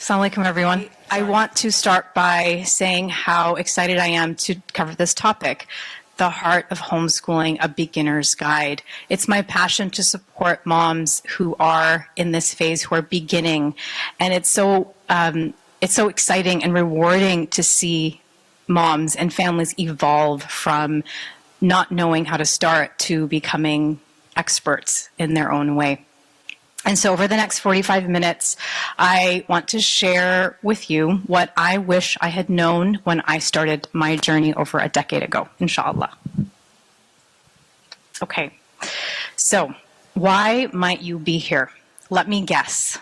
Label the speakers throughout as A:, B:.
A: Assalamu alaikum, everyone. I want to start by saying how excited I am to cover this topic, the heart of homeschooling, a beginner's guide. It's my passion to support moms who are in this phase, who are beginning, and it's so exciting and rewarding to see moms and families evolve from not knowing how to start to becoming experts in their own way. And so over the next 45 minutes, I want to share with you what I wish I had known when I started my journey over a decade ago, inshallah. Okay, so why might you be here? Let me guess.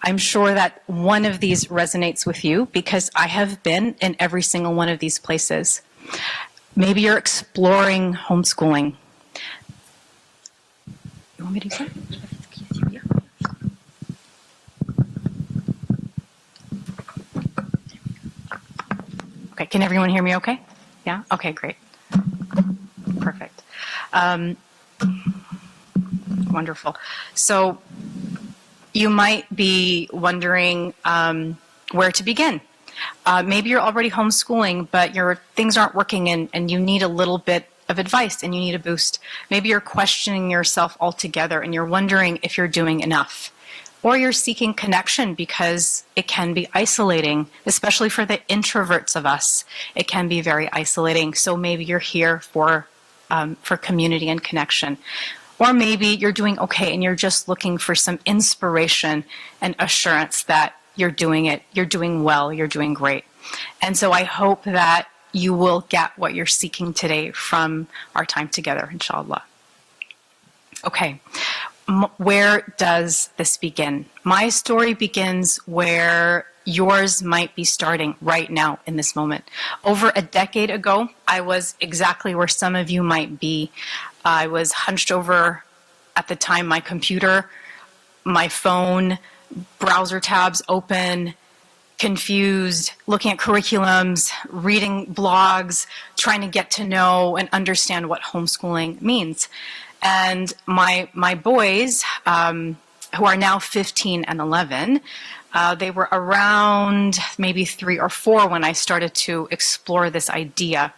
A: I'm sure that one of these resonates with you because I have been in every single one of these places. Maybe you're exploring homeschooling. You want me to do that? Okay, can everyone hear me okay? Yeah? Okay, great. Perfect. Wonderful. So you might be wondering where to begin. Maybe you're already homeschooling, but your things aren't working and you need a little bit of advice and you need a boost. Maybe you're questioning yourself altogether and you're wondering if you're doing enough. Or you're seeking connection because it can be isolating, especially for the introverts of us. It can be very isolating. So maybe you're here for community and connection. Or maybe you're doing okay and you're just looking for some inspiration and assurance that you're doing it, you're doing well, you're doing great. And so I hope that you will get what you're seeking today from our time together, inshallah. Okay. Where does this begin? My story begins where yours might be starting right now in this moment. Over a decade ago, I was exactly where some of you might be. I was hunched over at the time, my computer, my phone, browser tabs open, confused, looking at curriculums, reading blogs, trying to get to know and understand what homeschooling means. And my boys, who are now 15 and 11, they were around maybe 3 or 4 when I started to explore this idea.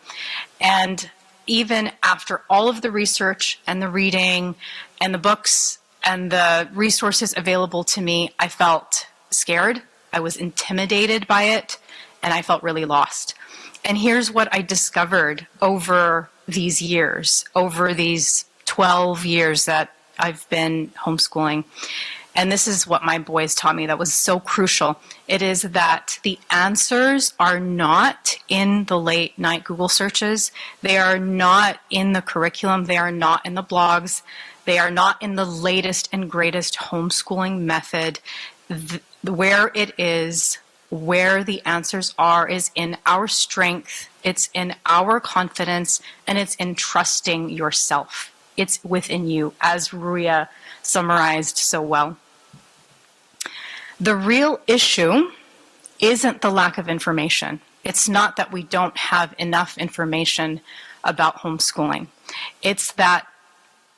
A: And even after all of the research and the reading and the books and the resources available to me, I felt scared, I was intimidated by it, and I felt really lost. And here's what I discovered over these years, over these 12 years that I've been homeschooling. And this is what my boys taught me that was so crucial. It is that the answers are not in the late night Google searches. They are not in the curriculum. They are not in the blogs. They are not in the latest and greatest homeschooling method. Where it is, where the answers are, is in our strength. It's in our confidence, and it's in trusting yourself. It's within you, as Reema summarized so well. The real issue isn't the lack of information. It's not that we don't have enough information about homeschooling. It's that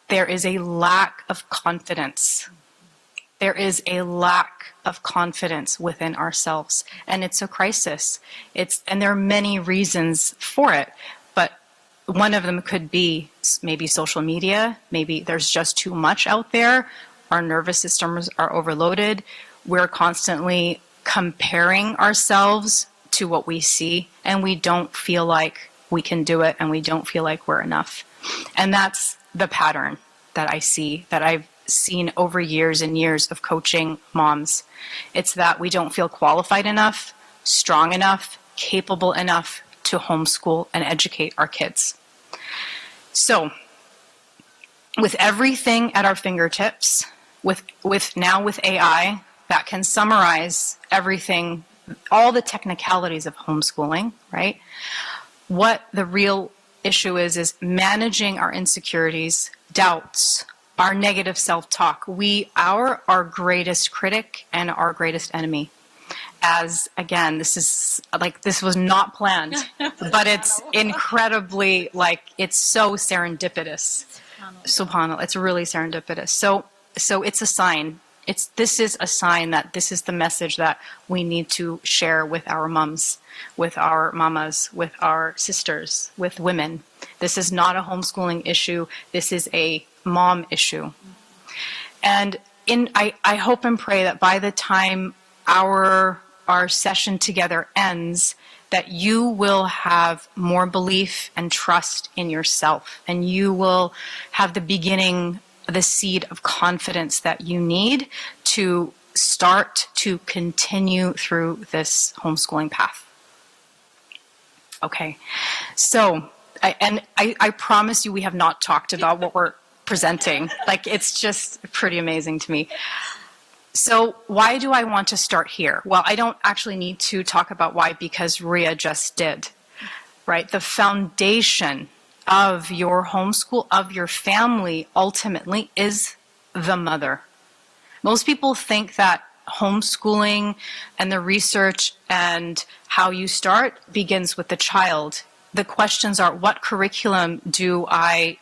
A: there is a lack of confidence. There is a lack of confidence within ourselves, and it's a crisis. And there are many reasons for it. One of them could be maybe social media. Maybe there's just too much out there. Our nervous systems are overloaded. We're constantly comparing ourselves to what we see, and we don't feel like we can do it, and we don't feel like we're enough. And that's the pattern that I see, that I've seen over years and years of coaching moms. It's that we don't feel qualified enough, strong enough, capable enough to homeschool and educate our kids. So, with everything at our fingertips, with AI that can summarize everything, all the technicalities of homeschooling, right? What the real issue is managing our insecurities, doubts, our negative self-talk. We are our greatest critic and our greatest enemy. As again, this was not planned, but it's incredibly, it's so serendipitous. Subhanallah, it's really serendipitous. So it's a sign This is a sign that this is the message that we need to share with our moms, with our mamas, with our sisters, with women. This is not a homeschooling issue. This is a mom issue. And I hope and pray that by the time our session together ends, that you will have more belief and trust in yourself, and you will have the seed of confidence that you need to start to continue through this homeschooling path. Okay, so I promise you we have not talked about what we're presenting. Like, it's just pretty amazing to me. So why do I want to start here? Well, I don't actually need to talk about why, because Ria just did, right? The foundation of your homeschool, of your family, ultimately is the mother. Most people think that homeschooling and the research and how you start begins with the child. The questions are, what curriculum do I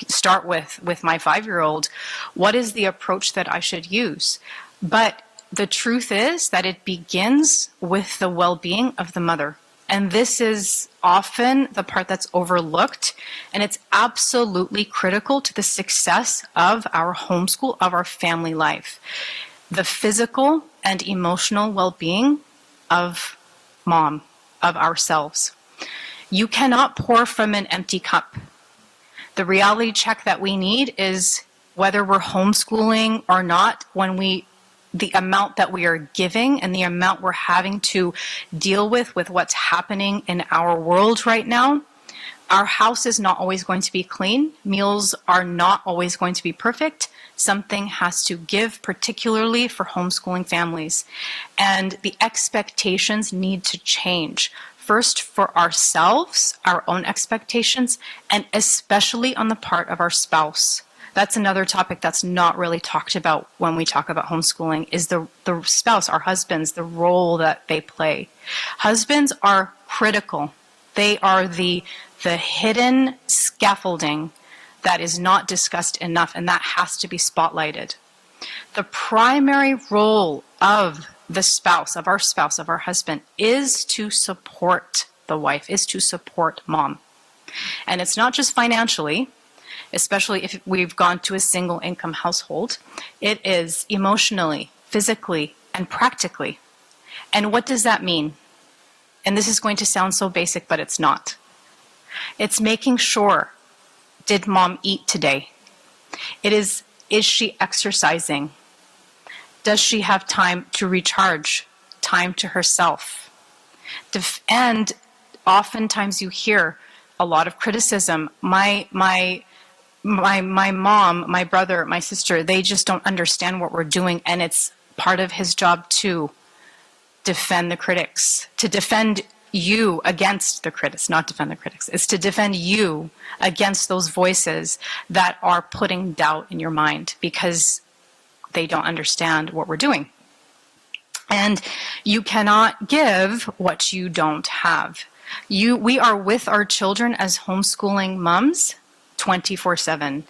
A: start with my 5-year-old? What is the approach that I should use? But the truth is that it begins with the well-being of the mother. And this is often the part that's overlooked, and it's absolutely critical to the success of our homeschool, of our family life. The physical and emotional well-being of mom, of ourselves. You cannot pour from an empty cup. The reality check that we need is whether we're homeschooling or not, the amount that we are giving and the amount we're having to deal with what's happening in our world right now. Our house is not always going to be clean. Meals are not always going to be perfect. Something has to give, particularly for homeschooling families. And the expectations need to change. First, for ourselves, our own expectations, and especially on the part of our spouse. That's another topic that's not really talked about when we talk about homeschooling, is the spouse, our husbands, the role that they play. Husbands are critical. They are the hidden scaffolding that is not discussed enough, and that has to be spotlighted. The primary role of the spouse, of our husband, is to support the wife, is to support mom. And it's not just financially, especially if we've gone to a single income household. It is emotionally, physically, and practically. And what does that mean? And this is going to sound so basic, but it's not. It's making sure, did mom eat today? Is she exercising? Does she have time to recharge, time to herself? And oftentimes you hear a lot of criticism. My mom, my brother, my sister, they just don't understand what we're doing, and it's part of his job to defend the critics, to defend you against the critics, not defend the critics. It's to defend you against those voices that are putting doubt in your mind because they don't understand what we're doing. And you cannot give what you don't have. We are with our children as homeschooling moms 24/7.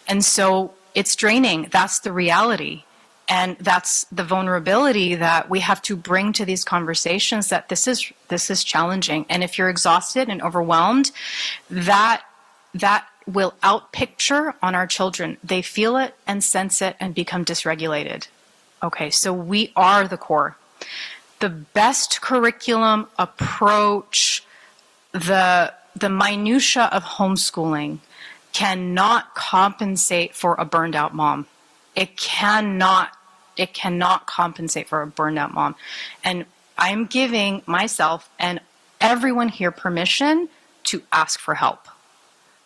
A: And so it's draining. That's the reality. And that's the vulnerability that we have to bring to these conversations, that this is challenging. And if you're exhausted and overwhelmed, that will outpicture on our children. They feel it and sense it and become dysregulated. Okay, so we are the core. The best curriculum, approach, the minutia of homeschooling cannot compensate for a burned out mom. It cannot compensate for a burned out mom. And I'm giving myself and everyone here permission to ask for help,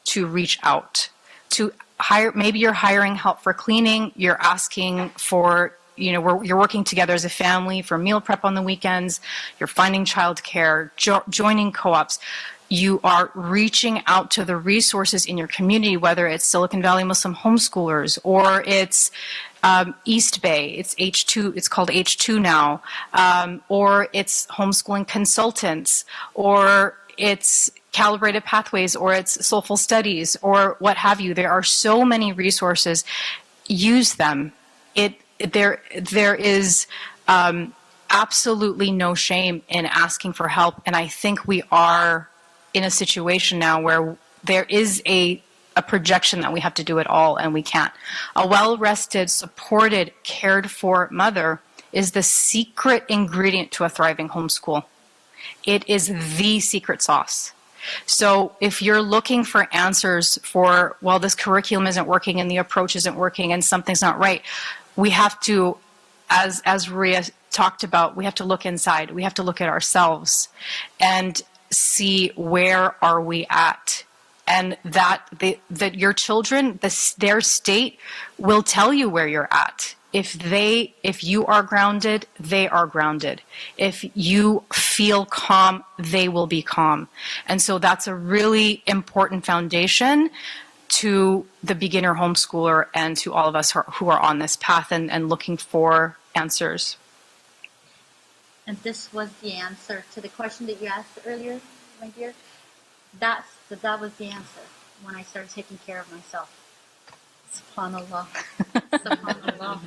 A: to reach out, to hire. Maybe you're hiring help for cleaning. You're asking for, you're working together as a family for meal prep on the weekends. You're finding childcare, joining co-ops. You are reaching out to the resources in your community, whether it's Silicon Valley Muslim Homeschoolers or it's East Bay, it's H2, it's called H2 now, or it's homeschooling consultants, or it's Calibrated Pathways, or it's Soulful Studies, or what have you. There are so many resources. Use them. there is absolutely no shame in asking for help. And I think we are in a situation now where there is a projection that we have to do it all, and we can't. A well-rested, supported, cared for mother is the secret ingredient to a thriving homeschool. It is the secret sauce. So if you're looking for answers for, well, this curriculum isn't working and the approach isn't working and something's not right, we have to, as Reema talked about, we have to look inside. We have to look at ourselves and see where are we at. And that your children, their state will tell you where you're at. If you are grounded, they are grounded. If you feel calm, they will be calm. And so that's a really important foundation to the beginner homeschooler and to all of us who are on this path and looking for answers.
B: And this was the answer to the question that you asked earlier, my dear. That was the answer when I started taking care of myself. SubhanAllah. SubhanAllah.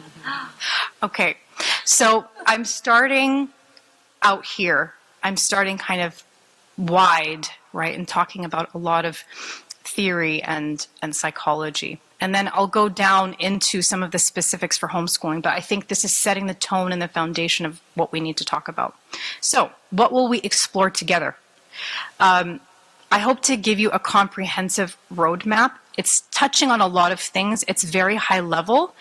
A: Okay, so I'm starting out here. I'm starting kind of wide, right, and talking about a lot of theory and psychology. And then I'll go down into some of the specifics for homeschooling, but I think this is setting the tone and the foundation of what we need to talk about. So, what will we explore together? I hope to give you a comprehensive roadmap. It's touching on a lot of things. It's very high level.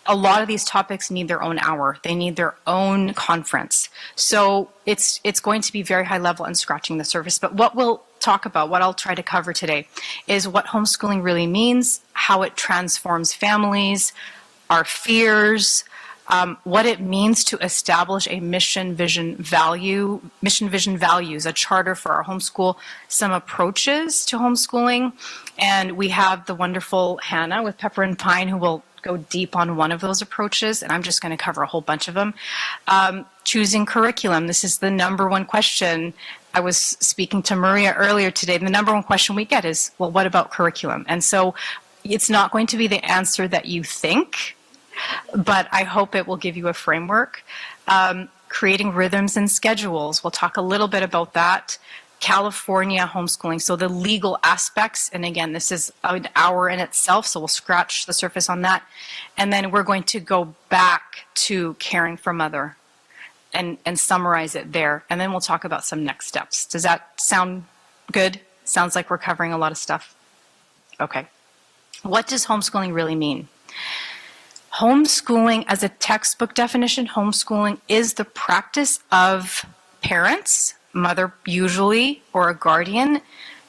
A: A lot of these topics need their own hour. They need their own conference. So it's going to be very high level and scratching the surface. But what we'll talk about, what I'll try to cover today, is what homeschooling really means, how it transforms families, our fears, what it means to establish a mission, vision, values, a charter for our homeschool, some approaches to homeschooling. And we have the wonderful Hannah with Pepper and Pine who will go deep on one of those approaches, and I'm just going to cover a whole bunch of them. Choosing curriculum. This is the number one question. I was speaking to Maria earlier today, and the number one question we get is, well, what about curriculum? And so it's not going to be the answer that you think, but I hope it will give you a framework. Creating rhythms and schedules. We'll talk a little bit about that. California homeschooling, so the legal aspects, and again, this is an hour in itself, so we'll scratch the surface on that. And then we're going to go back to caring for mother and summarize it there. And then we'll talk about some next steps. Does that sound good? Sounds like we're covering a lot of stuff. Okay. What does homeschooling really mean? Homeschooling, as a textbook definition, homeschooling is the practice of parents, mother usually, or a guardian,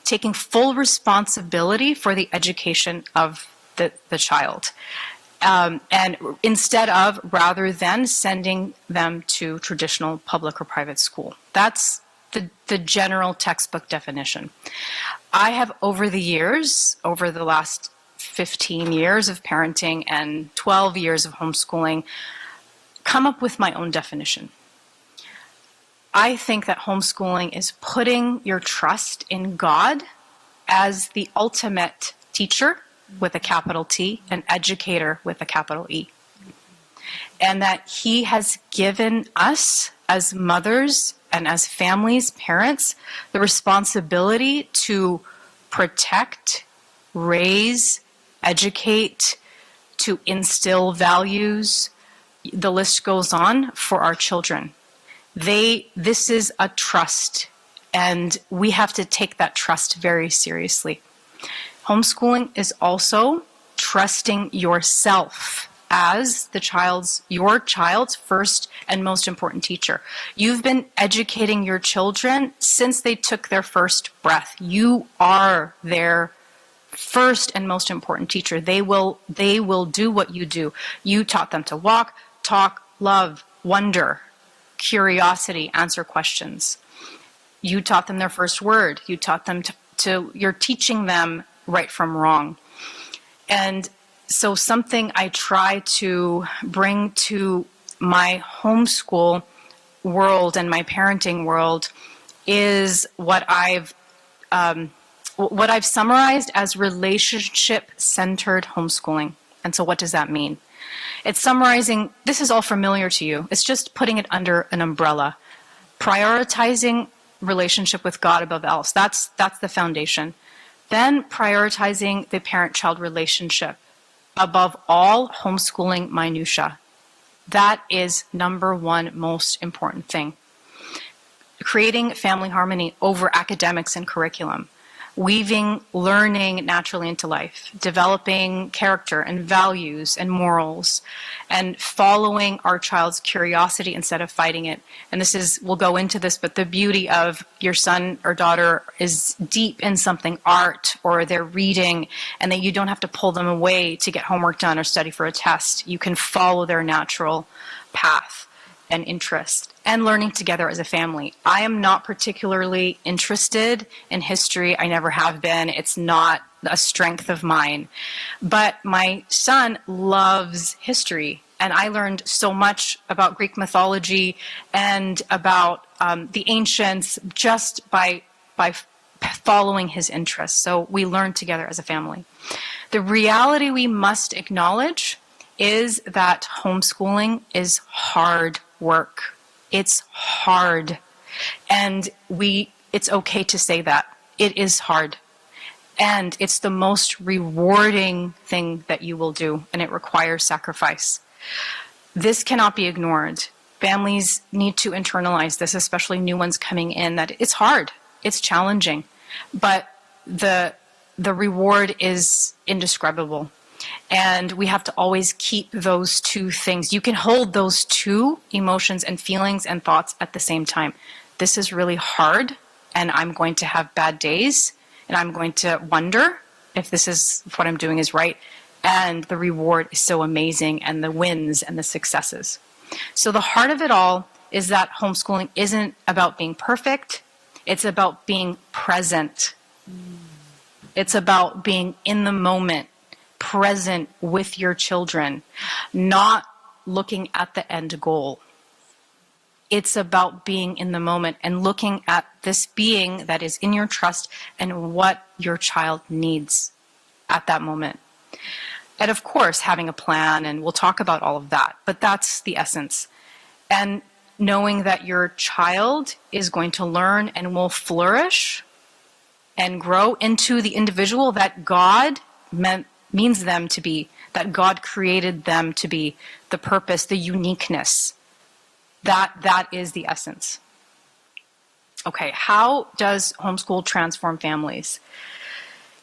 A: taking full responsibility for the education of the child. And instead of, rather than sending them to traditional public or private school. That's the general textbook definition. I have over the last 15 years of parenting and 12 years of homeschooling, come up with my own definition. I think that homeschooling is putting your trust in God as the ultimate teacher with a capital T, and educator with a capital E. And that He has given us as mothers and as families, parents, the responsibility to protect, raise, educate, to instill values. The list goes on for our children. This is a trust, and we have to take that trust very seriously. Homeschooling is also trusting yourself as your child's first and most important teacher. You've been educating your children since they took their first breath. You are their first and most important teacher. They will do what you do. You taught them to walk, talk, love, wonder, curiosity, answer questions. You taught them their first word. You taught them you're teaching them right from wrong. And so something I try to bring to my homeschool world and my parenting world is what I've summarized as relationship-centered homeschooling. And so what does that mean? It's summarizing, this is all familiar to you. It's just putting it under an umbrella. Prioritizing relationship with God above else. That's the foundation. Then prioritizing the parent-child relationship above all homeschooling minutia. That is number one most important thing. Creating family harmony over academics and curriculum. Weaving learning naturally into life, developing character and values and morals, and following our child's curiosity instead of fighting it. And this is, we'll go into this, but the beauty of your son or daughter is deep in something, art, or they're reading, and that you don't have to pull them away to get homework done or study for a test. You can follow their natural path and interest, and learning together as a family. I am not particularly interested in history. I never have been. It's not a strength of mine. But my son loves history, and I learned so much about Greek mythology and about the ancients just by following his interests. So we learn together as a family. The reality we must acknowledge is that homeschooling is hard work. It's hard. And it's okay to say that. It is hard. And it's the most rewarding thing that you will do, and it requires sacrifice. This cannot be ignored. Families need to internalize this, especially new ones coming in, that it's hard. It's challenging. But the reward is indescribable. And we have to always keep those two things. You can hold those two emotions and feelings and thoughts at the same time. This is really hard, and I'm going to have bad days, and I'm going to wonder if what I'm doing is right. And the reward is so amazing, and the wins and the successes. So the heart of it all is that homeschooling isn't about being perfect. It's about being present. It's about being in the moment, present with your children, not looking at the end goal. It's about being in the moment and looking at this being that is in your trust and what your child needs at that moment. And of course, having a plan, and we'll talk about all of that, but that's the essence. And knowing that your child is going to learn and will flourish and grow into the individual that God means them to be, that God created them to be, the purpose, the uniqueness. That is the essence. Okay, how does homeschool transform families?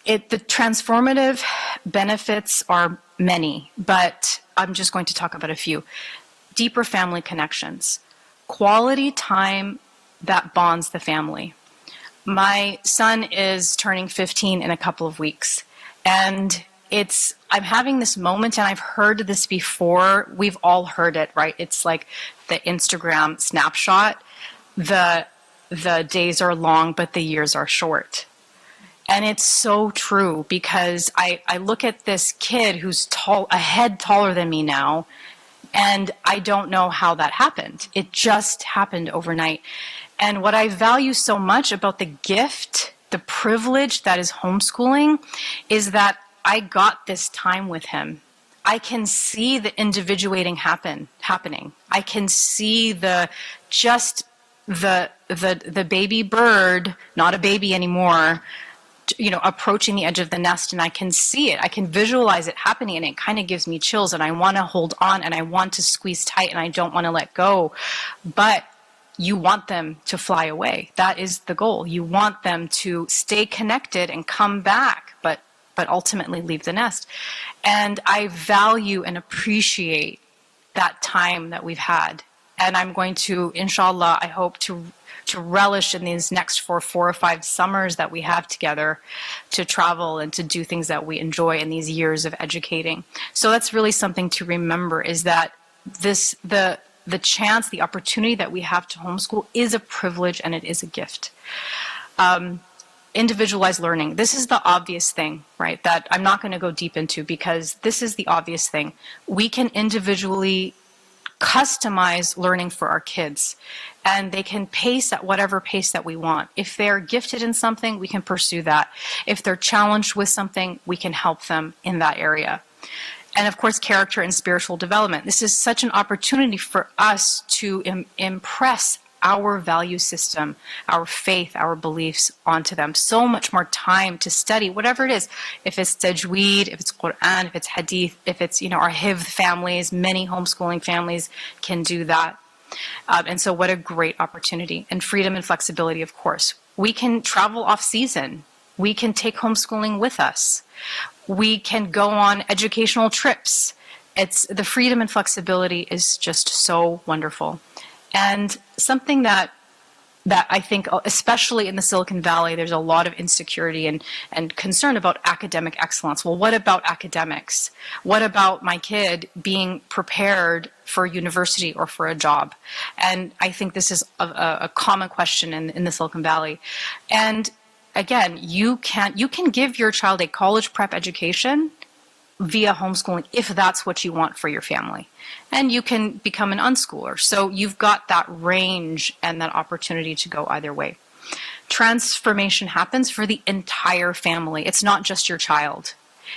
A: The transformative benefits are many, but I'm just going to talk about a few. Deeper family connections, quality time that bonds the family. My son is turning 15 in a couple of weeks, and I'm having this moment, and I've heard this before. We've all heard it, right? It's like the Instagram snapshot. The days are long, but the years are short. And it's so true, because I look at this kid who's a head taller than me now, and I don't know how that happened. It just happened overnight. And what I value so much about the gift, the privilege that is homeschooling, is that I got this time with him. I can see the individuating happening. I can see the baby bird, not a baby anymore, approaching the edge of the nest, and I can see it. I can visualize it happening, and it kind of gives me chills, and I want to hold on, and I want to squeeze tight, and I don't want to let go. But you want them to fly away. That is the goal. You want them to stay connected and come back, but ultimately leave the nest. And I value and appreciate that time that we've had. And I'm going to, inshallah, I hope to relish in these next 4 or 5 summers that we have together, to travel and to do things that we enjoy in these years of educating. So that's really something to remember, is that the chance, the opportunity that we have to homeschool is a privilege, and it is a gift. Individualized learning. This is the obvious thing, right? That I'm not going to go deep into, because this is the obvious thing. We can individually customize learning for our kids, and they can pace at whatever pace that we want. If they're gifted in something, we can pursue that. If they're challenged with something, we can help them in that area. And of course, character and spiritual development. This is such an opportunity for us to impress our value system, our faith, our beliefs onto them. So much more time to study, whatever it is. If it's tajweed, if it's Quran, if it's hadith, if it's, our hifz families, many homeschooling families can do that. And so what a great opportunity. And freedom and flexibility, of course. We can travel off season. We can take homeschooling with us. We can go on educational trips. It's the freedom and flexibility is just so wonderful. And something that I think, especially in the Silicon Valley, there's a lot of insecurity and concern about academic excellence. Well, what about academics? What about my kid being prepared for university or for a job? And I think this is a common question in the Silicon Valley. And again, you can give your child a college prep education via homeschooling if that's what you want for your family. And you can become an unschooler. So you've got that range and that opportunity to go either way. Transformation happens for the entire family. It's not just your child.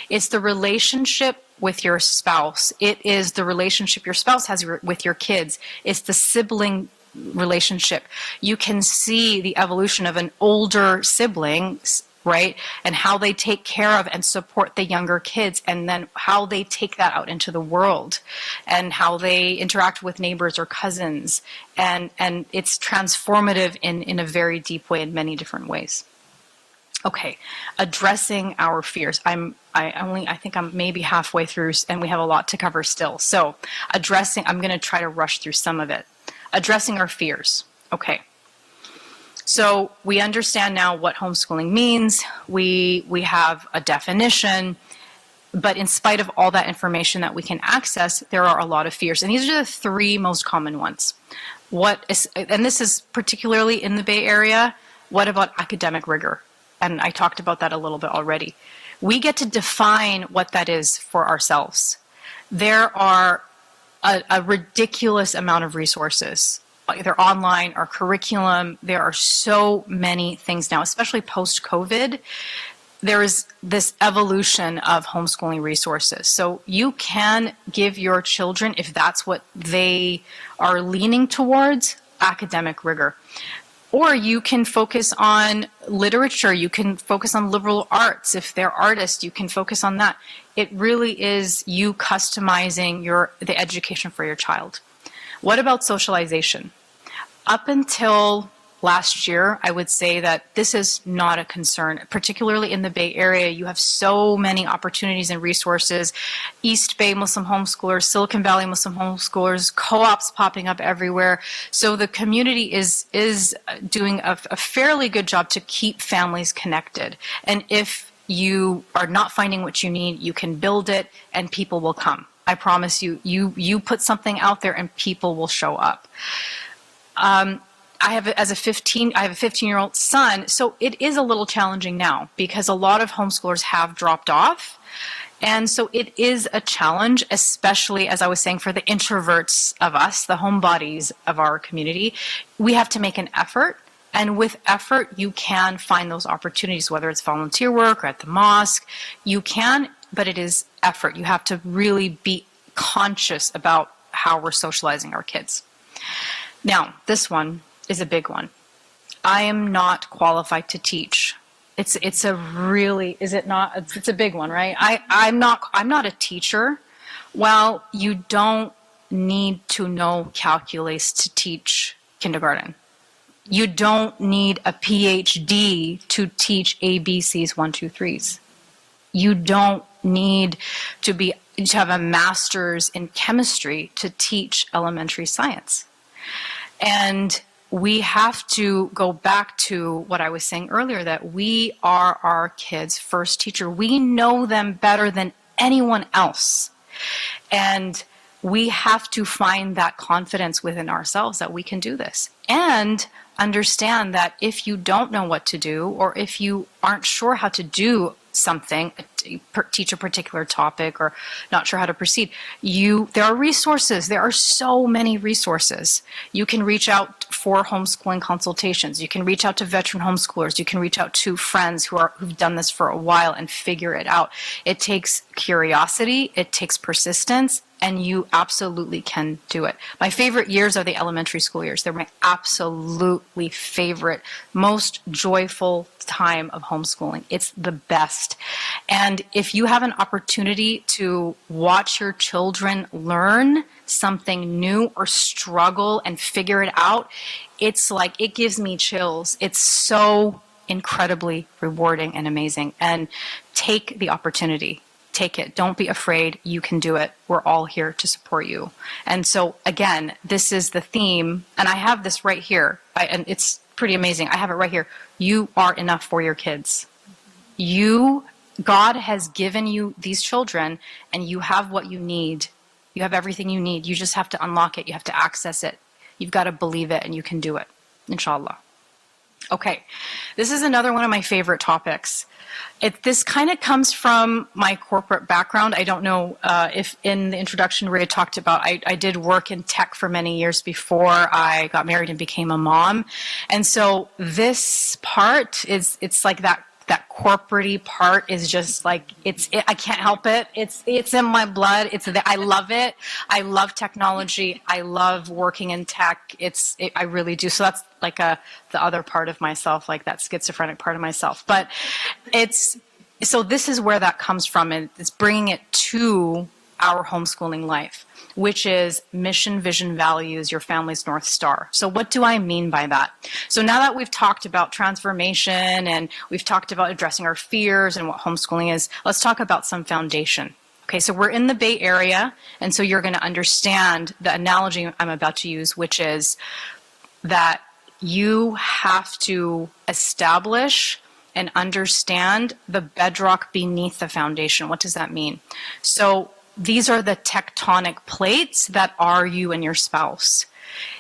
A: It's the relationship with your spouse. It is the relationship your spouse has with your kids. It's the sibling relationship. You can see the evolution of an older sibling, right? And how they take care of and support the younger kids, and then how they take that out into the world, and how they interact with neighbors or cousins. And it's transformative in a very deep way in many different ways. Okay, addressing our fears. I think I'm maybe halfway through, and we have a lot to cover still. So I'm going to try to rush through some of it. Addressing our fears. Okay. So we understand now what homeschooling means. We have a definition, but in spite of all that information that we can access, there are a lot of fears. And these are the three most common ones. And this is particularly in the Bay Area, what about academic rigor? And I talked about that a little bit already. We get to define what that is for ourselves. There are a ridiculous amount of resources, either online or curriculum. There are so many things now, especially post-COVID. There is this evolution of homeschooling resources. So you can give your children, if that's what they are leaning towards, academic rigor. Or you can focus on literature. You can focus on liberal arts. If they're artists, you can focus on that. It really is you customizing the education for your child. What about socialization? Up until last year, I would say that this is not a concern, particularly in the Bay Area. You have so many opportunities and resources. East Bay Muslim Homeschoolers, Silicon Valley Muslim Homeschoolers, co-ops popping up everywhere. So the community is doing a fairly good job to keep families connected. And if you are not finding what you need, you can build it and people will come. I promise you, you put something out there and people will show up. I have a 15-year-old son, so it is a little challenging now because a lot of homeschoolers have dropped off. And so it is a challenge, especially, as I was saying, for the introverts of us, the homebodies of our community. We have to make an effort. And with effort, you can find those opportunities, whether it's volunteer work or at the mosque. You can, but it is effort. You have to really be conscious about how we're socializing our kids. Now, this one is a big one. I am not qualified to teach. It's a big one, right? I'm not a teacher. Well, you don't need to know calculus to teach kindergarten. You don't need a PhD to teach ABCs 1, 2, 3s. You don't need to have a master's in chemistry to teach elementary science. And we have to go back to what I was saying earlier, that we are our kids' first teacher. We know them better than anyone else. And we have to find that confidence within ourselves that we can do this. And understand that if you don't know what to do, or if you aren't sure how to do something, teach a particular topic, or not sure how to proceed, there are resources. There are so many resources. You can reach out for homeschooling consultations. You can reach out to veteran homeschoolers. You can reach out to friends who've done this for a while and figure it out. It takes curiosity. It takes persistence. And you absolutely can do it. My favorite years are the elementary school years. They're my absolutely favorite, most joyful time of homeschooling. It's the best. And if you have an opportunity to watch your children learn something new or struggle and figure it out, it's like, it gives me chills. It's so incredibly rewarding and amazing. And take the opportunity. Take it. Don't be afraid. You can do it. We're all here to support you. And so, again, this is the theme. And I have this right here. And it's pretty amazing. I have it right here. You are enough for your kids. God has given you these children, and you have what you need. You have everything you need. You just have to unlock it. You have to access it. You've got to believe it, and you can do it. Inshallah. Okay. This is another one of my favorite topics. This kind of comes from my corporate background. I don't know if in the introduction Rhea talked about, I did work in tech for many years before I got married and became a mom. And so this part it's like that corporate-y part is just like, I can't help it. It's in my blood. I love it. I love technology. I love working in tech. I really do. So that's like the other part of myself, like that schizophrenic part of myself. But so this is where that comes from, and it's bringing it to our homeschooling life, which is mission, vision, values, your family's North Star. So what do I mean by that? So now that we've talked about transformation and we've talked about addressing our fears and what homeschooling is, let's talk about some foundation. Okay, so we're in the Bay Area, and so you're going to understand the analogy I'm about to use, which is that you have to establish and understand the bedrock beneath the foundation. What does that mean? So these are the tectonic plates that are you and your spouse.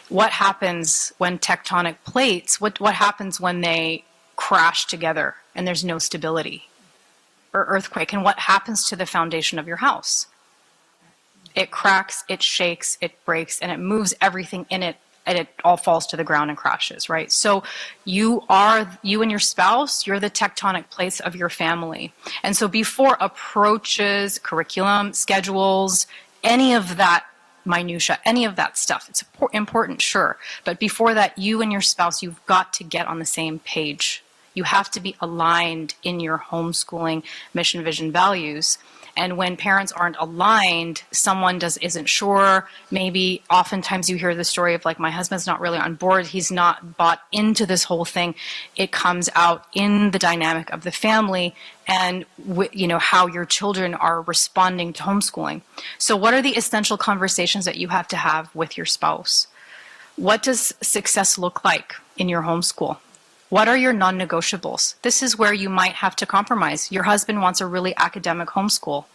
A: What happens when tectonic plates, what happens when they crash together and there's no stability? Or earthquake, and what happens to the foundation of your house? It cracks, it shakes, it breaks, and it moves everything in it, and it all falls to the ground and crashes, right? So you and your spouse, you're the tectonic plates of your family. And so before approaches, curriculum, schedules, any of that minutia, any of that stuff, it's important, sure. But before that, you and your spouse, you've got to get on the same page. You have to be aligned in your homeschooling mission, vision, values. And when parents aren't aligned, someone isn't sure. Maybe oftentimes you hear the story of like, my husband's not really on board. He's not bought into this whole thing. It comes out in the dynamic of the family and how your children are responding to homeschooling. So what are the essential conversations that you have to have with your spouse? What does success look like in your homeschool? What are your non-negotiables? This is where you might have to compromise. Your husband wants a really academic homeschool,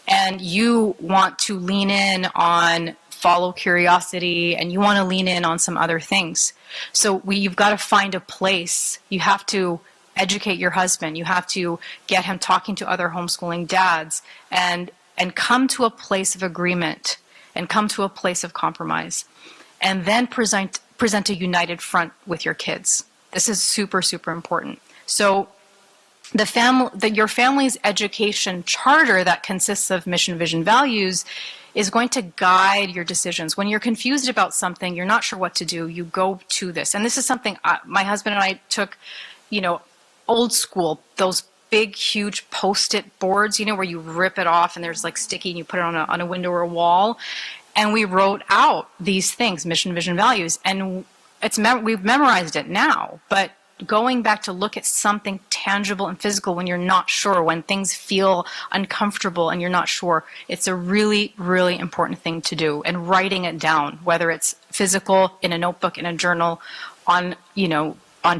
A: and you want to lean in on follow curiosity, and you want to lean in on some other things. So you've got to find a place. You have to educate your husband. You have to get him talking to other homeschooling dads and come to a place of agreement and come to a place of compromise, and then present a united front with your kids. This is super, super important. So your family's education charter that consists of mission, vision, values is going to guide your decisions. When you're confused about something, you're not sure what to do, you go to this. And this is something my husband and I took, old school, those big, huge Post-it boards, where you rip it off and there's like sticky and you put it on a window or a wall. And we wrote out these things, mission, vision, values. And we've memorized it now, but going back to look at something tangible and physical when you're not sure, when things feel uncomfortable and you're not sure, it's a really, really important thing to do. And writing it down, whether it's physical, in a notebook, in a journal, on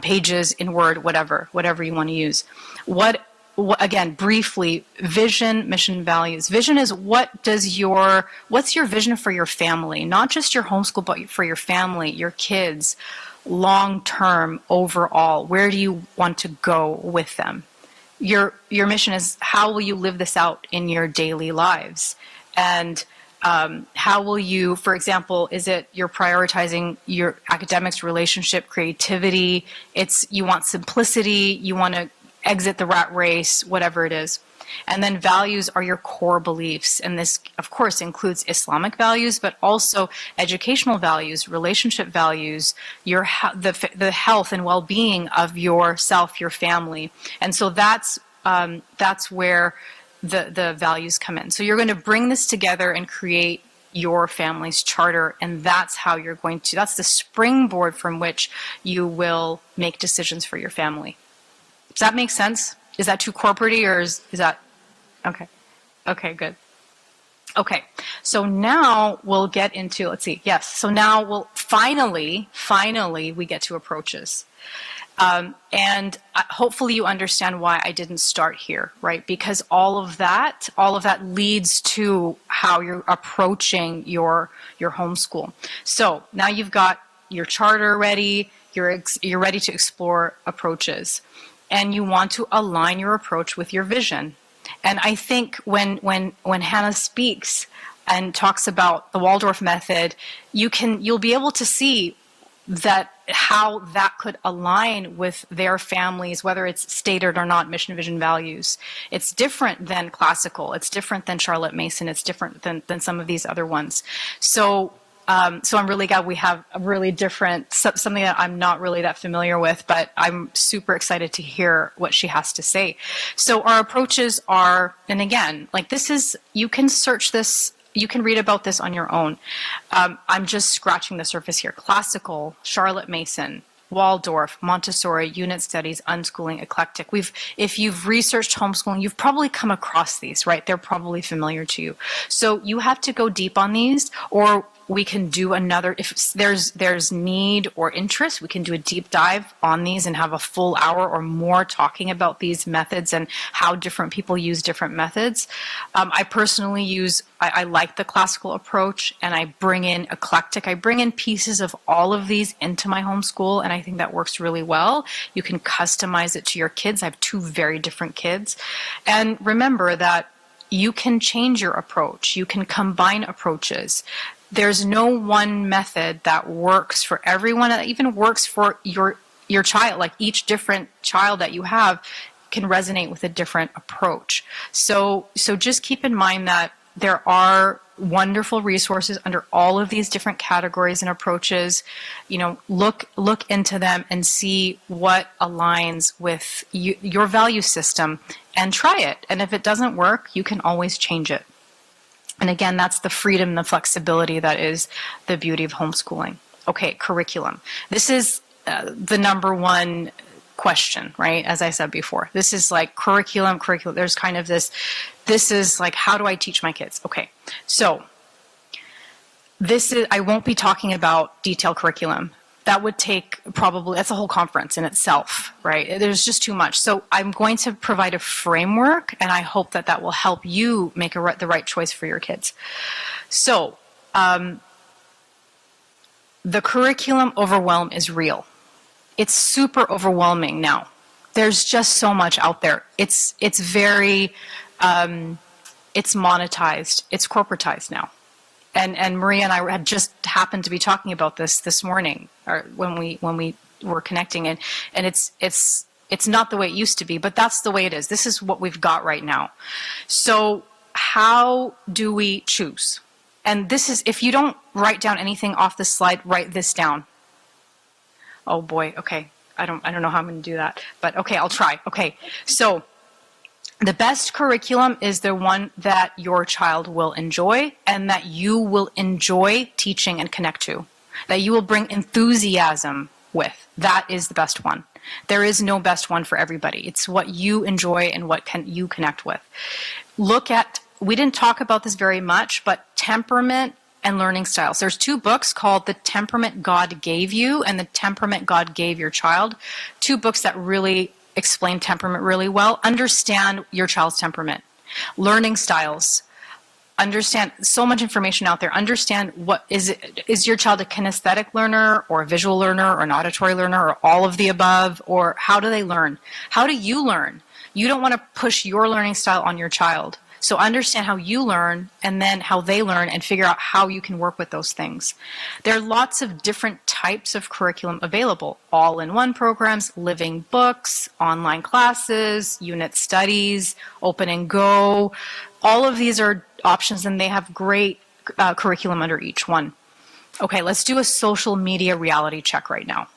A: pages, in Word, whatever you want to use. Again, briefly, vision, mission, values. Vision is what's your vision for your family, not just your homeschool, but for your family, your kids, long term, overall. Where do you want to go with them? your mission is, how will you live this out in your daily lives? And how will you, for example, is it you're prioritizing your academics, relationship, creativity? It's you want simplicity, you want to exit the rat race, whatever it is. And then values are your core beliefs. And this, of course, includes Islamic values, but also educational values, relationship values, the health and well-being of yourself, your family. And so that's where the values come in. So you're going to bring this together and create your family's charter, and that's how you're going to, that's the springboard from which you will make decisions for your family. Does that make sense? Is that too corporate-y, or is that, okay. Okay, good. Okay, so now we'll get into, let's see, yes, so now we'll finally we get to approaches. And hopefully you understand why I didn't start here, right? Because all of that leads to how you're approaching your homeschool. So now you've got your charter ready, you're ready to explore approaches, and you want to align your approach with your vision. And I think when Hannah speaks and talks about the Waldorf method, you'll be able to see that how that could align with their families, whether it's stated or not, mission, vision, values. It's different than classical. It's different than Charlotte Mason. It's different than some of these other ones. So I'm really glad we have a really different, something that I'm not really that familiar with, but I'm super excited to hear what she has to say. So our approaches are, and again, like this is, you can search this, you can read about this on your own. I'm just scratching the surface here. Classical, Charlotte Mason, Waldorf, Montessori, unit studies, unschooling, eclectic. If you've researched homeschooling, you've probably come across these, right? They're probably familiar to you. So you have to go deep on these, or we can do another, if there's need or interest, we can do a deep dive on these and have a full hour or more talking about these methods and how different people use different methods. I personally I like the classical approach, and I bring in eclectic. I bring in pieces of all of these into my homeschool, and I think that works really well. You can customize it to your kids. I have 2 very different kids. And remember that you can change your approach. You can combine approaches. There's no one method that works for everyone, that even works for your child. Like each different child that you have can resonate with a different approach. So just keep in mind that there are wonderful resources under all of these different categories and approaches. You know, look into them and see what aligns with your value system, and try it. And if it doesn't work, you can always change it. And again, that's the freedom, the flexibility that is the beauty of homeschooling. Okay, curriculum. This is the number one question, right? As I said before, this is like curriculum. There's kind of this is like, how do I teach my kids? Okay, so I won't be talking about detailed curriculum. That would take that's a whole conference in itself, right? There's just too much. So I'm going to provide a framework, and I hope that will help you make the right choice for your kids. So the curriculum overwhelm is real. It's super overwhelming now. There's just so much out there. It's very, it's monetized. It's corporatized now. And Maria and I had just happened to be talking about this morning, or when we were connecting, and it's not the way it used to be, but that's the way it is. This is what we've got right now. So how do we choose? And this is, if you don't write down anything off the slide, write this down. Oh boy, okay. I don't know how I'm going to do that, but okay, I'll try. Okay, so the best curriculum is the one that your child will enjoy, and that you will enjoy teaching and connect to, that you will bring enthusiasm with. That is the best one. There is no best one for everybody. It's what you enjoy and what you connect with. We didn't talk about this very much, but temperament and learning styles. There's 2 books called The Temperament God Gave You and The Temperament God Gave Your Child. 2 books that really explain temperament really well. Understand your child's temperament. Learning styles. Understand so much information out there. Understand what is your child a kinesthetic learner or a visual learner or an auditory learner or all of the above, or how do they learn? How do you learn? You don't want to push your learning style on your child. So understand how you learn and then how they learn and figure out how you can work with those things. There are lots of different types of curriculum available. All-in-one programs, living books, online classes, unit studies, open and go. All of these are options and they have great curriculum under each one. Okay, let's do a social media reality check right now.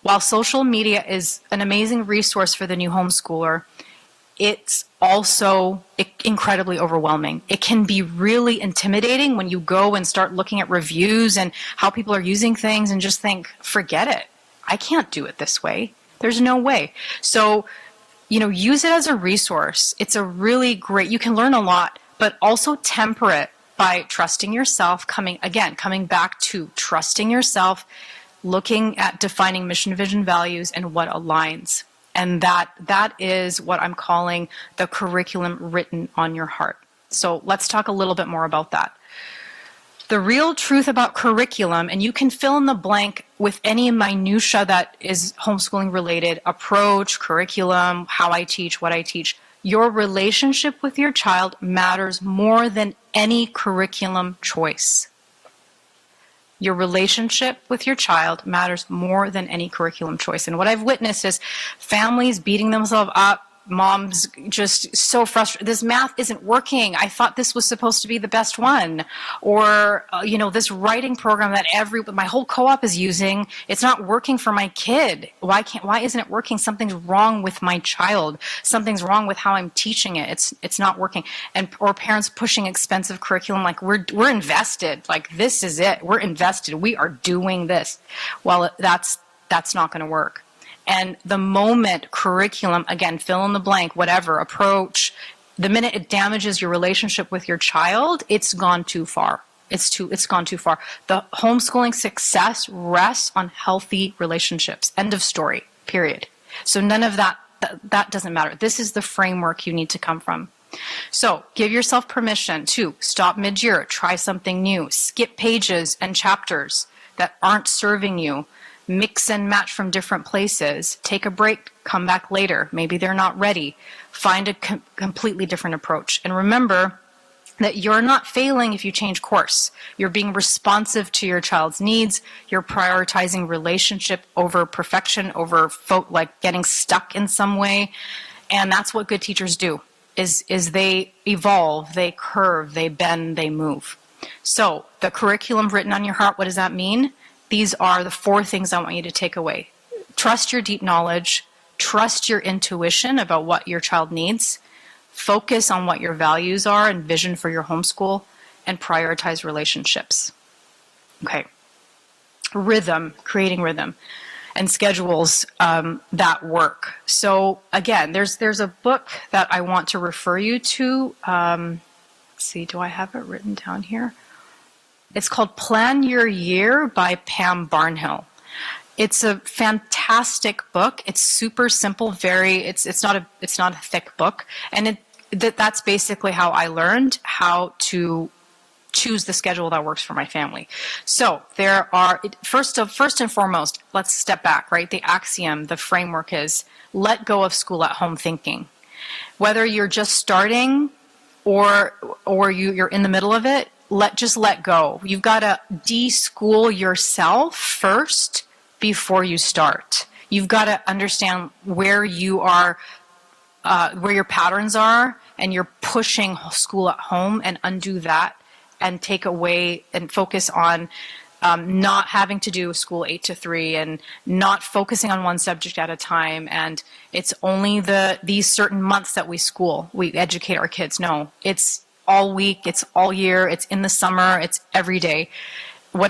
A: While social media is an amazing resource for the new homeschooler, it's also incredibly overwhelming. It can be really intimidating when you go and start looking at reviews and how people are using things and just think, forget it. I can't do it this way. There's no way. So, use it as a resource. It's a really great, you can learn a lot, but also temper it by trusting yourself, coming back to trusting yourself, looking at defining mission, vision, values, and what aligns. And that is what I'm calling the curriculum written on your heart. So let's talk a little bit more about that. The real truth about curriculum, and you can fill in the blank with any minutia that is homeschooling related, approach, curriculum, how I teach, what I teach. Your relationship with your child matters more than any curriculum choice. Your relationship with your child matters more than any curriculum choice. And what I've witnessed is families beating themselves up, moms just so frustrated. This math isn't working. I thought this was supposed to be the best one. Or, this writing program that my whole co-op is using, it's not working for my kid. Why isn't it working? Something's wrong with my child. Something's wrong with how I'm teaching it. It's not working. Or parents pushing expensive curriculum, like we're invested. Like this is it. We're invested. We are doing this. Well, that's not going to work. And the moment curriculum, again, fill in the blank, whatever, approach, the minute it damages your relationship with your child, it's gone too far. It's gone too far. The homeschooling success rests on healthy relationships. End of story, period. So none of that doesn't matter. This is the framework you need to come from. So give yourself permission to stop mid-year, try something new, skip pages and chapters that aren't serving you. Mix and match from different places, take a break, come back later. Maybe they're not ready. Find a completely different approach. And remember that you're not failing if you change course. You're being responsive to your child's needs. You're prioritizing relationship over perfection, over getting stuck in some way. And that's what good teachers do, is they evolve, they curve, they bend, they move. So the curriculum written on your heart, what does that mean? These are the 4 things I want you to take away. Trust your deep knowledge. Trust your intuition about what your child needs. Focus on what your values are and vision for your homeschool. And prioritize relationships. Okay. Rhythm, creating rhythm. And schedules that work. So again, there's a book that I want to refer you to. Let's see, do I have it written down here? It's called Plan Your Year by Pam Barnhill. It's a fantastic book. It's super simple, it's not a thick book. And that's basically how I learned how to choose the schedule that works for my family. So there are, first and foremost, let's step back, right? The axiom, the framework is let go of school at home thinking. Whether you're just starting or you're in the middle of it, let go. You've got to de-school yourself first before you start. You've got to understand where you are, where your patterns are, and you're pushing school at home, and undo that and take away and focus on not having to do school 8 to 3 and not focusing on one subject at a time. And it's only these certain months that we educate our kids. No, it's all week, it's all year, it's in the summer, it's every day,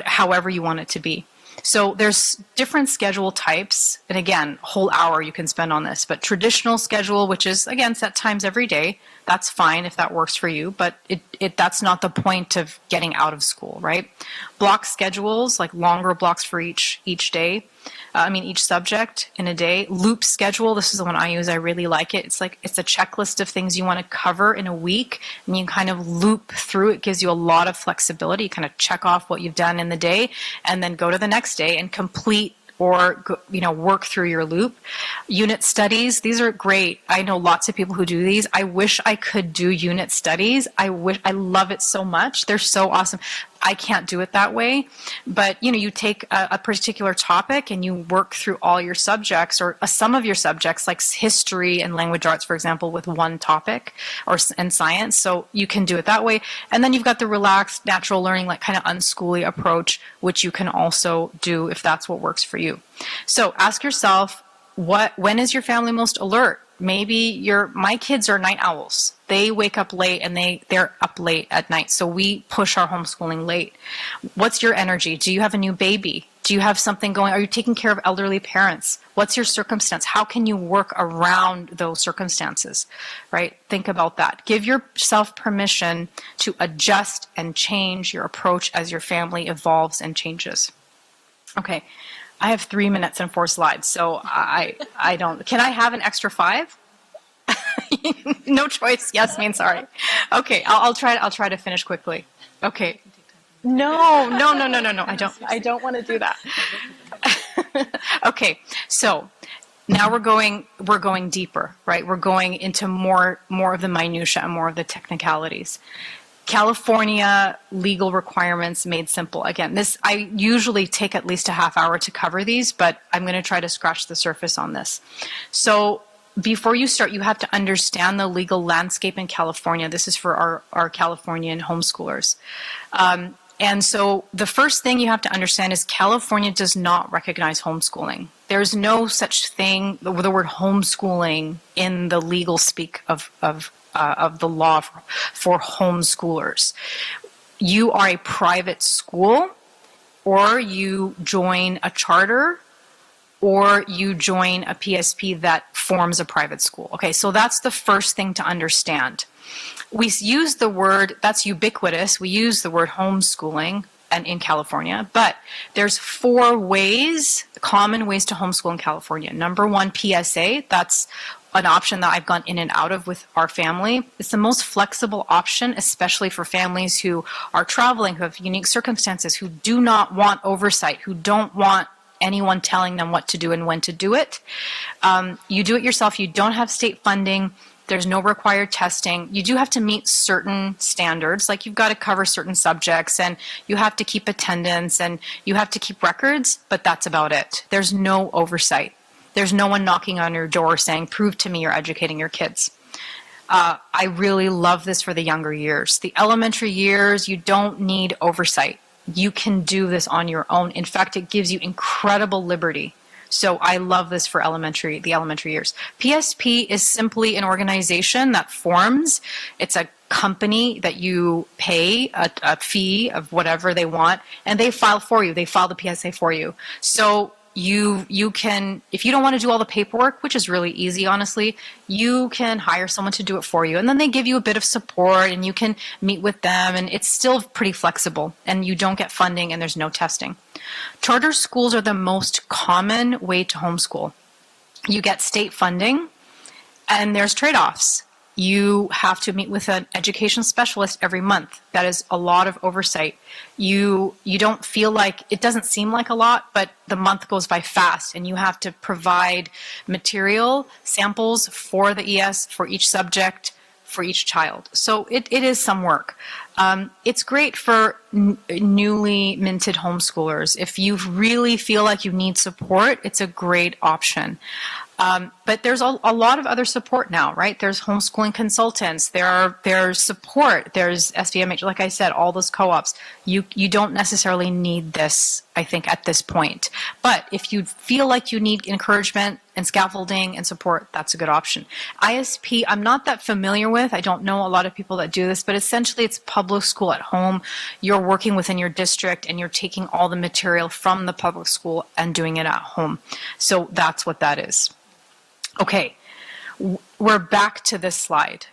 A: however you want it to be. So there's different schedule types, and again, whole hour you can spend on this, but traditional schedule, which is, again, set times every day, that's fine if that works for you, but that's not the point of getting out of school, right? Block schedules, like longer blocks for each day, each subject in a day. Loop schedule, this is the one I use, I really like it. It's a checklist of things you want to cover in a week, and you kind of loop through. It gives you a lot of flexibility. You kind of check off what you've done in the day, and then go to the next day and complete or work through your loop. Unit studies, these are great. I know lots of people who do these. I wish I could do unit studies. I love it so much. They're so awesome. I can't do it that way, but you take a particular topic and you work through all your subjects, or some of your subjects, like history and language arts, for example, with one topic, and science. So you can do it that way. And then you've got the relaxed, natural learning, like kind of unschooly approach, which you can also do if that's what works for you. So ask yourself, when is your family most alert? Maybe my kids are night owls. They wake up late and they're up late at night. So we push our homeschooling late. What's your energy? Do you have a new baby? Do you have something going? Are you taking care of elderly parents? What's your circumstance? How can you work around those circumstances, right? Think about that. Give yourself permission to adjust and change your approach as your family evolves and changes. Okay. I have 3 minutes and 4 slides, so I don't. Can I have an extra 5? No choice. Yes means sorry. Okay, I'll try to finish quickly. Okay. No. I don't want to do that. Okay, so now we're going deeper, right? We're going into more of the minutia and more of the technicalities. California legal requirements made simple. Again, I usually take at least a half hour to cover these, but I'm going to try to scratch the surface on this. So before you start, you have to understand the legal landscape in California. This is for our Californian homeschoolers. And so the first thing you have to understand is California does not recognize homeschooling. There's no such thing, the word homeschooling in the legal speak of the law for homeschoolers. You are a private school, or you join a charter, or you join a PSP that forms a private school. Okay, so that's the first thing to understand. We use the word, that's ubiquitous, we use the word homeschooling and in California, but there's 4 common ways to homeschool in California. Number 1, PSA, that's an option that I've gone in and out of with our family. It's the most flexible option, especially for families who are traveling, who have unique circumstances, who do not want oversight, who don't want anyone telling them what to do and when to do it. You do it yourself. You don't have state funding. There's no required testing. You do have to meet certain standards, like you've got to cover certain subjects and you have to keep attendance and you have to keep records, but that's about it. There's no oversight. There's no one knocking on your door saying, prove to me you're educating your kids. I really love this for the younger years. The elementary years, you don't need oversight. You can do this on your own. In fact, it gives you incredible liberty. So I love this for the elementary years. PSP is simply an organization that forms. It's a company that you pay a fee of whatever they want, and they file for you. They file the PSA for you. So you can, if you don't want to do all the paperwork, which is really easy, honestly, you can hire someone to do it for you. And then they give you a bit of support and you can meet with them, and it's still pretty flexible and you don't get funding and there's no testing. Charter schools are the most common way to homeschool. You get state funding and there's trade-offs. You have to meet with an education specialist every month. That is a lot of oversight. You don't feel like, it doesn't seem like a lot, but the month goes by fast and you have to provide material, samples for the ES, for each subject, for each child. So it is some work. It's great for newly minted homeschoolers. If you really feel like you need support, it's a great option. But there's a lot of other support now, right? There's homeschooling consultants. There's support. There's SVMH, like I said, all those co-ops. You don't necessarily need this, I think, at this point. But if you feel like you need encouragement and scaffolding and support, that's a good option. ISP, I'm not that familiar with. I don't know a lot of people that do this, but essentially it's public school at home. You're working within your district and you're taking all the material from the public school and doing it at home. So that's what that is. Okay, we're back to this slide.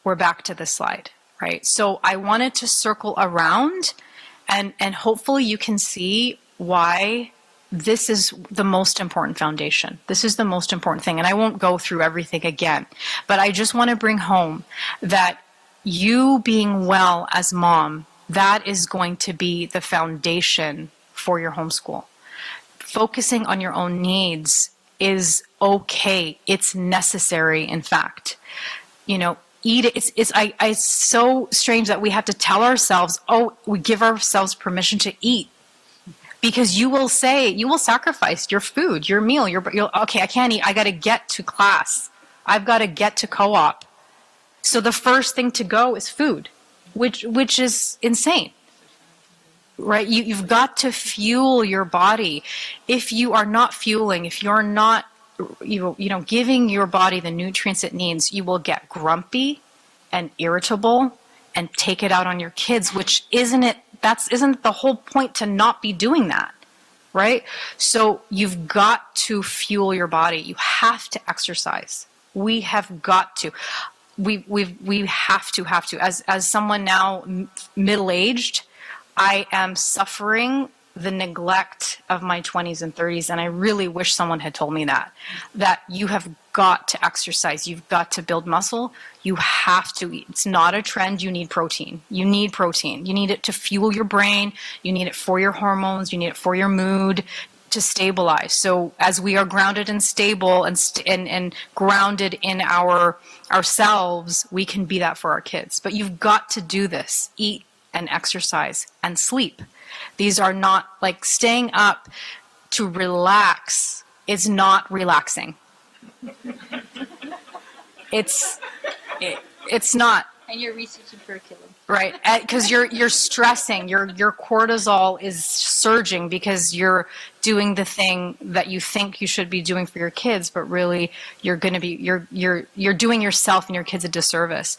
A: Right? So I wanted to circle around and hopefully you can see why this is the most important foundation. This is the most important thing. And I won't go through everything again, but I just want to bring home that you being well as mom, that is going to be the foundation for your homeschool. focusing on your own needs is okay. It's necessary, in fact. Eat it. It's so strange that we have to tell ourselves, we give ourselves permission to eat. Because you will sacrifice your food, your meal, okay, I can't eat. I got to get to class. I've got to get to co-op. So the first thing to go is food, which is insane. Right? You've got to fuel your body. If you are not fueling, if you're not giving your body the nutrients it needs, you will get grumpy and irritable and take it out on your kids, which isn't the whole point to not be doing that, right? So you've got to fuel your body. You have to exercise. We have got to. We have to. As someone now middle-aged, I am suffering the neglect of my 20s and 30s, and I really wish someone had told me that you have got to exercise. You've got to build muscle. You have to eat. It's not a trend. You need protein. You need protein. You need it to fuel your brain. You need it for your hormones. You need it for your mood to stabilize. So as we are grounded and stable and grounded in ourselves, we can be that for our kids. But you've got to do this. Eat and exercise and sleep. These are not like staying up to relax is not relaxing. It's not.
B: And you're researching curriculum.
A: Right, because you're stressing. Your cortisol is surging because you're doing the thing that you think you should be doing for your kids, but really you're doing yourself and your kids a disservice.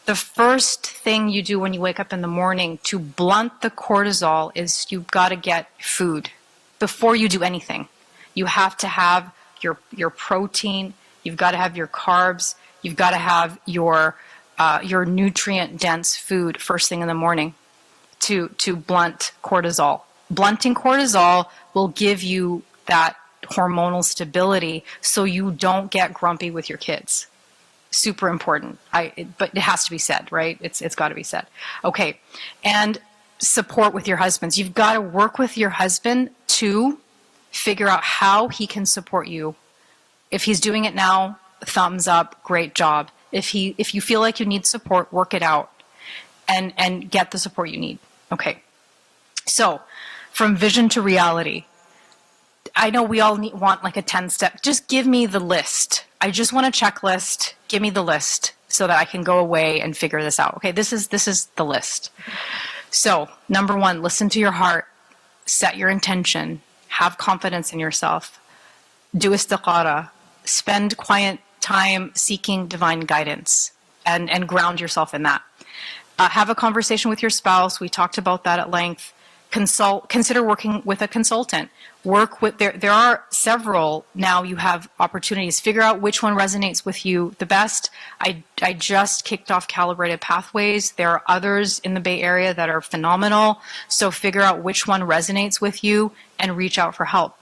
A: The first thing you do when you wake up in the morning to blunt the cortisol is you've got to get food before you do anything. You have to have your protein. You've got to have your carbs. You've got to have your nutrient-dense food first thing in the morning to blunt cortisol. Blunting cortisol will give you that hormonal stability so you don't get grumpy with your kids. Super important. But it has to be said, right? It's got to be said. Okay. And support with your husbands. You've got to work with your husband to figure out how he can support you. If he's doing it now, thumbs up, great job. If you feel like you need support, work it out and get the support you need. Okay. So, from vision to reality. I know we all want like a 10-step. Just give me the list. I just want a checklist. Give me the list so that I can go away and figure this out. Okay, this is the list. So, number 1, listen to your heart. Set your intention. Have confidence in yourself. Do istikhara. Spend quiet time seeking divine guidance and ground yourself in that. Have a conversation with your spouse. We talked about that at length. Consider working with a consultant. There are several now. You have opportunities. Figure out which one resonates with you the best. I just kicked off Calibrated Pathways. There are others in the Bay Area that are phenomenal. So figure out which one resonates with you and reach out for help.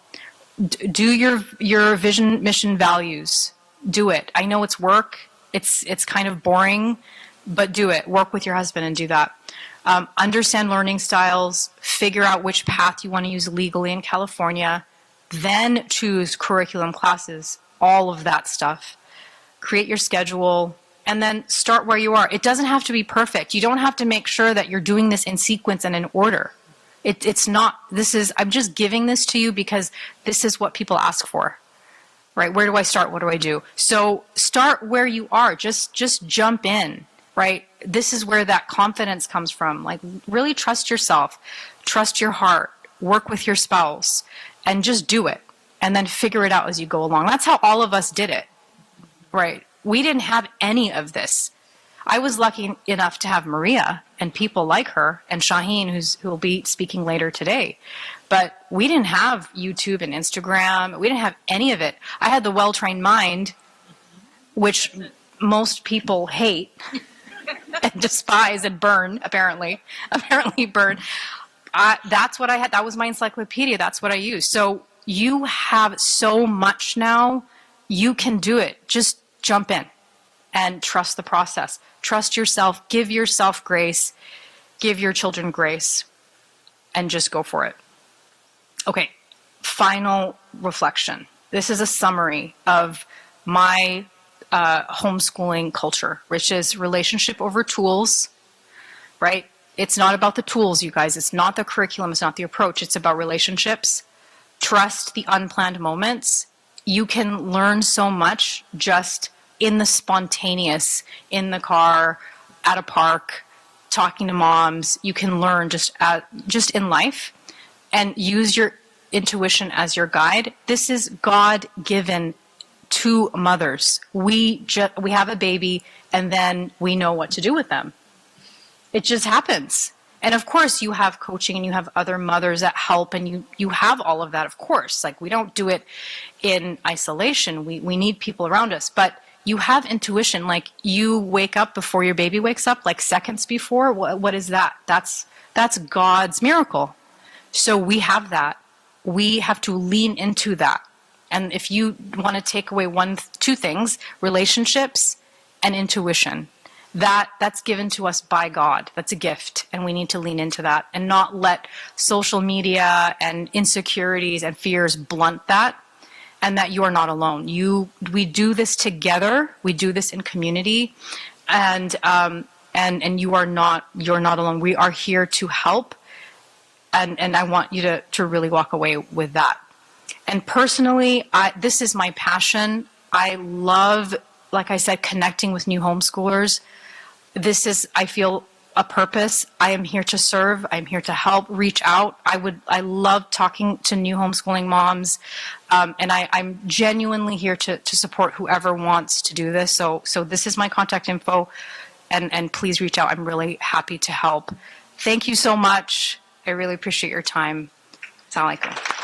A: Do your vision, mission, values. Do it. I know it's work. It's kind of boring, but do it. Work with your husband and do that. Understand learning styles, figure out which path you want to use legally in California, then choose curriculum classes, all of that stuff. Create your schedule, and then start where you are. It doesn't have to be perfect. You don't have to make sure that you're doing this in sequence and in order. It's not, I'm just giving this to you because this is what people ask for, right? Where do I start? What do I do? So start where you are. Just jump in. Right? This is where that confidence comes from. Like, really trust yourself, trust your heart, work with your spouse, and just do it. And then figure it out as you go along. That's how all of us did it. Right? We didn't have any of this. I was lucky enough to have Maria and people like her and Shaheen, who will be speaking later today. But we didn't have YouTube and Instagram. We didn't have any of it. I had the well-trained mind, which most people hate. And despise and burn, apparently burn. That's what I had. That was my encyclopedia. That's what I used. So you have so much now. You can do it. Just jump in and trust the process. Trust yourself. Give yourself grace. Give your children grace. And just go for it. Okay. final reflection. This is a summary of my homeschooling culture, which is relationship over tools, right? It's not about the tools, you guys. It's not the curriculum. It's not the approach. It's about relationships. Trust the unplanned moments. You can learn so much just in the spontaneous, in the car, at a park, talking to moms. You can learn just in life, and use your intuition as your guide. This is God-given to mothers. We have a baby, and then we know what to do with them. It just happens. And of course, you have coaching and you have other mothers that help, and you have all of that, of course. Like, we don't do it in isolation. We need people around us. But you have intuition. Like, you wake up before your baby wakes up, like seconds before. What is that? That's God's miracle. So we have that. We have to lean into that. And if you want to take away two things, relationships and intuition, that's given to us by God. That's a gift, and we need to lean into that and not let social media and insecurities and fears blunt that, and that you are not alone. We do this together. We do this in community, and you're not alone. We are here to help, and I want you to really walk away with that. And personally, this is my passion. I love, like I said, connecting with new homeschoolers. This is, I feel, a purpose. I am here to serve. I'm here to help, reach out. I love talking to new homeschooling moms. And I'm genuinely here to support whoever wants to do this. So this is my contact info, and please reach out. I'm really happy to help. Thank you so much. I really appreciate your time. Assalamu alaikum.